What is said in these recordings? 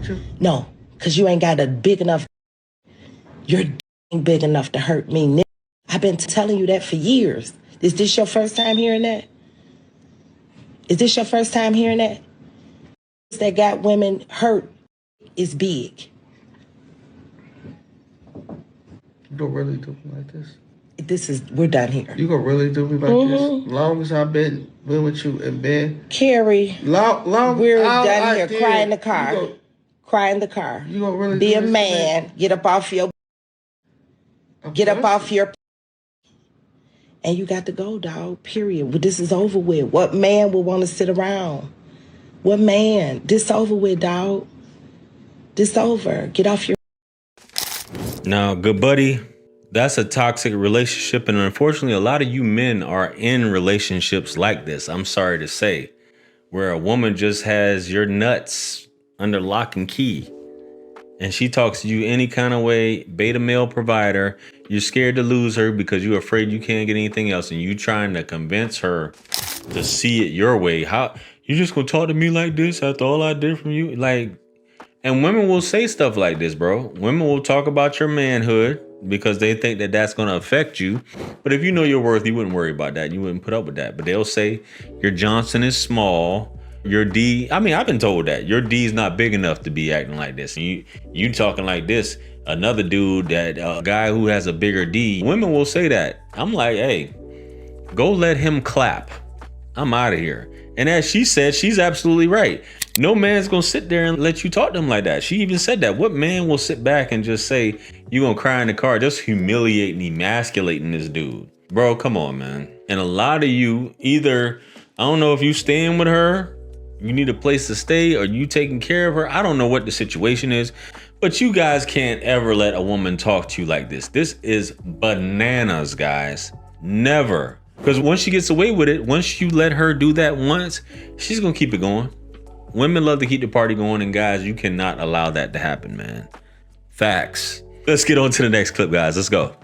with you? No, because you ain't got a big enough. You're big enough to hurt me, nigga. I've been telling you that for years. Is this your first time hearing that? Is this your first time hearing that? That got women hurt is big. You gonna really do me like this? We're done here. You gonna really do me like this? Long as I've been with you in bed. Carrie, we're done here. Cry in the car. Cry in the car. You gonna really be a man. Get up off your. Get up off your. And you got to go, dog. Period. This is over with. What man will want to sit around? What man? This over with, dog. This over. Get off your. Now, good buddy, that's a toxic relationship. And unfortunately, a lot of you men are in relationships like this. I'm sorry to say, where a woman just has your nuts under lock and key. And she talks to you any kind of way, beta male provider. You're scared to lose her because you're afraid you can't get anything else. And you trying to convince her to see it your way. How you just gonna talk to me like this after all I did from you? Like, and women will say stuff like this, bro. Women will talk about your manhood because they think that that's going to affect you. But if you know your worth, you wouldn't worry about that. You wouldn't put up with that. But they'll say your Johnson is small. Your D, I mean, I've been told that your D is not big enough to be acting like this. And you talking like this. Another dude, that guy who has a bigger D, women will say that. I'm like, hey, go let him clap. I'm out of here. And as she said, she's absolutely right. No man's gonna sit there and let you talk to him like that. She even said that. What man will sit back and just say, you gonna cry in the car, just humiliating, emasculating this dude? Bro, come on, man. And a lot of you, either, I don't know if you staying with her, you need a place to stay, or you taking care of her. I don't know what the situation is, but you guys can't ever let a woman talk to you like this. This is bananas, guys. Never. Because once she gets away with it, once you let her do that once, she's gonna keep it going. Women love to keep the party going, and guys, you cannot allow that to happen, man. Facts. Let's get on to the next clip, guys. Let's go.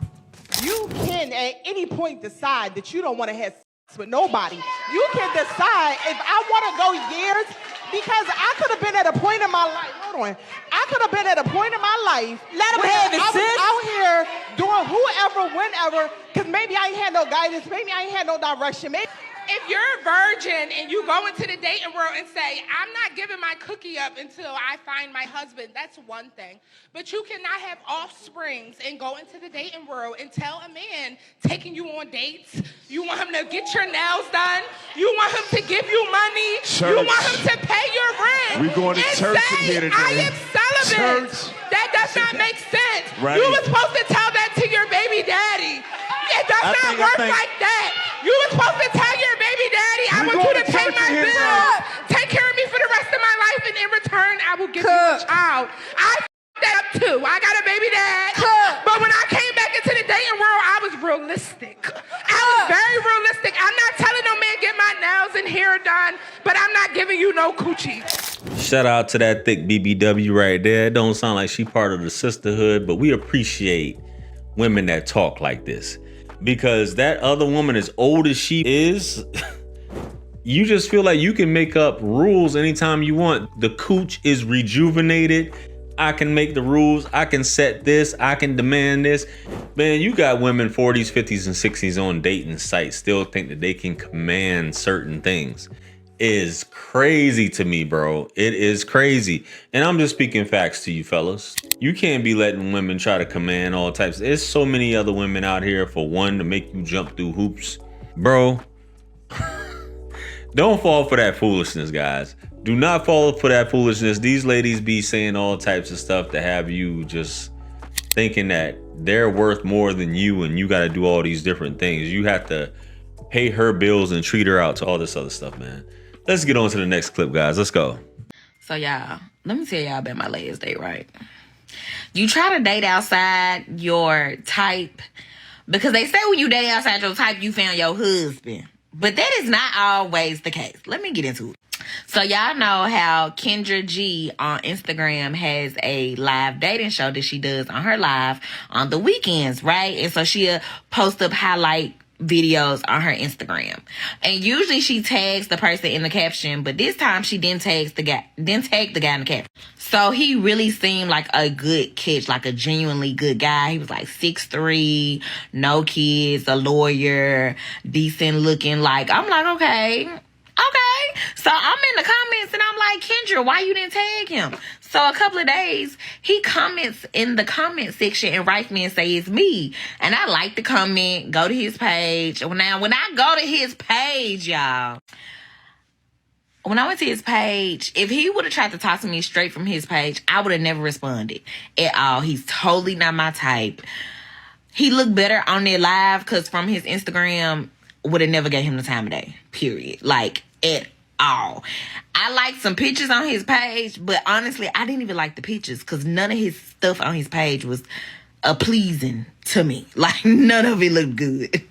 You can at any point decide that you don't want to have sex with nobody. You can decide if I want to go years, because I could have been at a point in my life. Hold on. I could have been at a point in my life. Let him have it, sis. I was out here doing whoever, whenever, because maybe I ain't had no guidance, maybe I ain't had no direction. Maybe. If you're a virgin and you go into the dating world and say, I'm not giving my cookie up until I find my husband, that's one thing. But you cannot have offsprings and go into the dating world and tell a man taking you on dates, you want him to get your nails done, you want him to give you money, church. You want him to pay your rent. We're going to and church say, here today. I am celibate. Church. That does not make sense. Right. You were supposed to tell that to your baby daddy. It does not work like that. You were supposed to tell your baby daddy, I want you to pay my bills, take care of me for the rest of my life, and in return, I will give you a child. I f***ed that up too. I got a baby dad. But when I came back into the dating world, I was realistic. I was very realistic. I'm not telling no man get my nails and hair done, but I'm not giving you no coochie. Shout out to that thick BBW right there. It don't sound like she part of the sisterhood, but we appreciate women that talk like this. Because that other woman, as old as she is, you just feel like you can make up rules anytime you want. The cooch is rejuvenated. I can make the rules. I can set this. I can demand this. Man, you got women 40s, 50s, and 60s on dating sites still think that they can command certain things. Is crazy to me, bro. It is crazy. And I'm just speaking facts to you fellas. You can't be letting women try to command all types. There's so many other women out here for one to make you jump through hoops. Bro, don't fall for that foolishness, guys. Do not fall for that foolishness. These ladies be saying all types of stuff to have you just thinking that they're worth more than you and you got to do all these different things. You have to pay her bills and treat her out to all this other stuff, man. Let's get on to the next clip, guys. Let's go. So, y'all, let me tell y'all about my last date, right? You try to date outside your type, because they say when you date outside your type, you found your husband. But that is not always the case. Let me get into it. So, y'all know how Kendra G on Instagram has a live dating show that she does on her live on the weekends, right? And so she'll post up how, like, videos on her Instagram. And usually she tags the person in the caption, but this time she didn't tag the guy in the caption. So he really seemed like a good catch, like a genuinely good guy. He was like 6'3", no kids, a lawyer, decent looking. Like, I'm like, okay. So I'm in the comments and I'm like, Kendra, why you didn't tag him? So a couple of days, he comments in the comment section and writes me and say it's me. And I like the comment, go to his page. Now, when I go to his page, y'all, when I went to his page, if he would have tried to talk to me straight from his page, I would have never responded at all. He's totally not my type. He looked better on there live because from his Instagram, would have never gave him the time of day, period. Like, at all. I liked some pictures on his page, but honestly, I didn't even like the pictures because none of his stuff on his page was pleasing to me. Like, none of it looked good.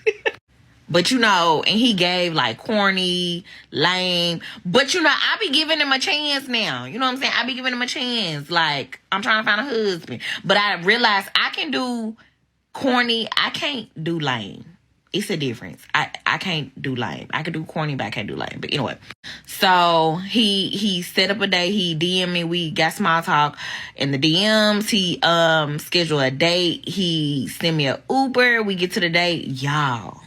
But, you know, and he gave, like, corny, lame. But, you know, I be giving him a chance now. You know what I'm saying? I be giving him a chance. Like, I'm trying to find a husband. But I realized I can do corny. I can't do lame. It's a difference. I can't do lame. I can do corny, but I can't do lame. But anyway. So, he set up a day. He DM'd me. We got small talk in the DMs. He scheduled a date. He sent me an Uber. We get to the date. Y'all.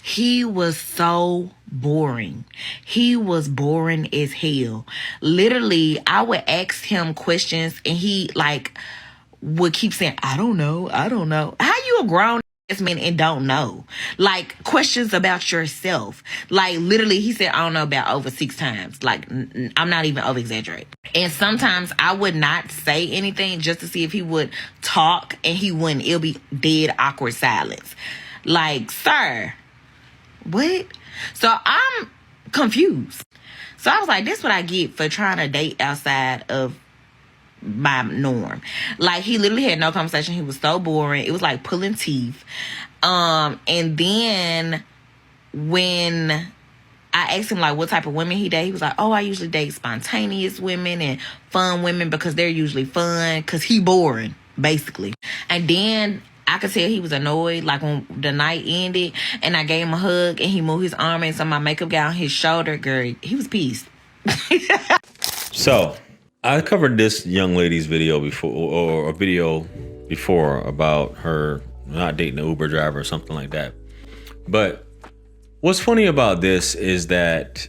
He was so boring. He was boring as hell. Literally, I would ask him questions and he like would keep saying, I don't know. How you a grown ass man and don't know? Like questions about yourself. Like literally he said, I don't know about over 6 times. Like I'm not even over exaggerating. And sometimes I would not say anything just to see if he would talk and he wouldn't. It'll be dead awkward silence. Like, sir, what? So I'm confused. So I was like, this is what I get for trying to date outside of my norm. Like, he literally had no conversation. He was so boring. It was like pulling teeth. And then when I asked him like what type of women he date, he was like, oh, I usually date spontaneous women and fun women because they're usually fun because he boring, basically. And then I could tell he was annoyed, like when the night ended and I gave him a hug and he moved his arm and so my makeup got on his shoulder. Girl, he was pissed. So I covered this young lady's video before, or a video before about her not dating an Uber driver or something like that. But what's funny about this is that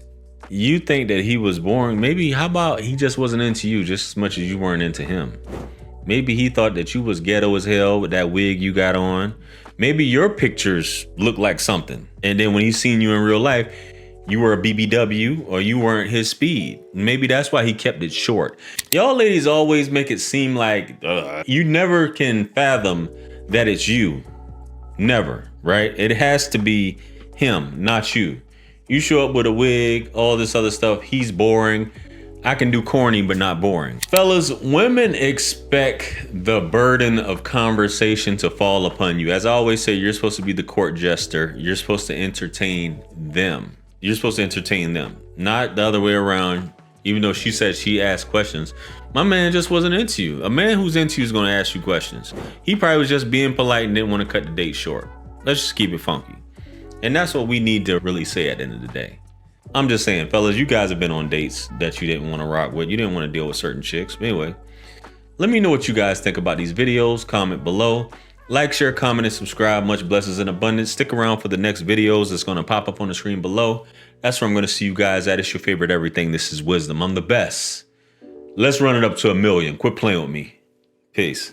you think that he was boring. Maybe, how about he just wasn't into you just as much as you weren't into him? Maybe he thought that you was ghetto as hell with that wig you got on. Maybe your pictures look like something. And then when he seen you in real life, you were a BBW or you weren't his speed. Maybe that's why he kept it short. Y'all ladies always make it seem like you never can fathom that it's you. Never, right? It has to be him, not you. You show up with a wig, all this other stuff. He's boring. I can do corny, but not boring. Fellas, women expect the burden of conversation to fall upon you. As I always say, you're supposed to be the court jester. You're supposed to entertain them. You're supposed to entertain them, not the other way around. Even though she said she asked questions, my man just wasn't into you. A man who's into you is going to ask you questions. He probably was just being polite and didn't want to cut the date short. Let's just keep it funky. And that's what we need to really say at the end of the day. I'm just saying, fellas, you guys have been on dates that you didn't want to rock with. You didn't want to deal with certain chicks. But anyway, let me know what you guys think about these videos. Comment below. Like, share, comment, and subscribe. Much blessings in abundance. Stick around for the next videos that's going to pop up on the screen below. That's where I'm going to see you guys at. It's your favorite everything. This is Wisdom. I'm the best. Let's run it up to 1 million. Quit playing with me. Peace.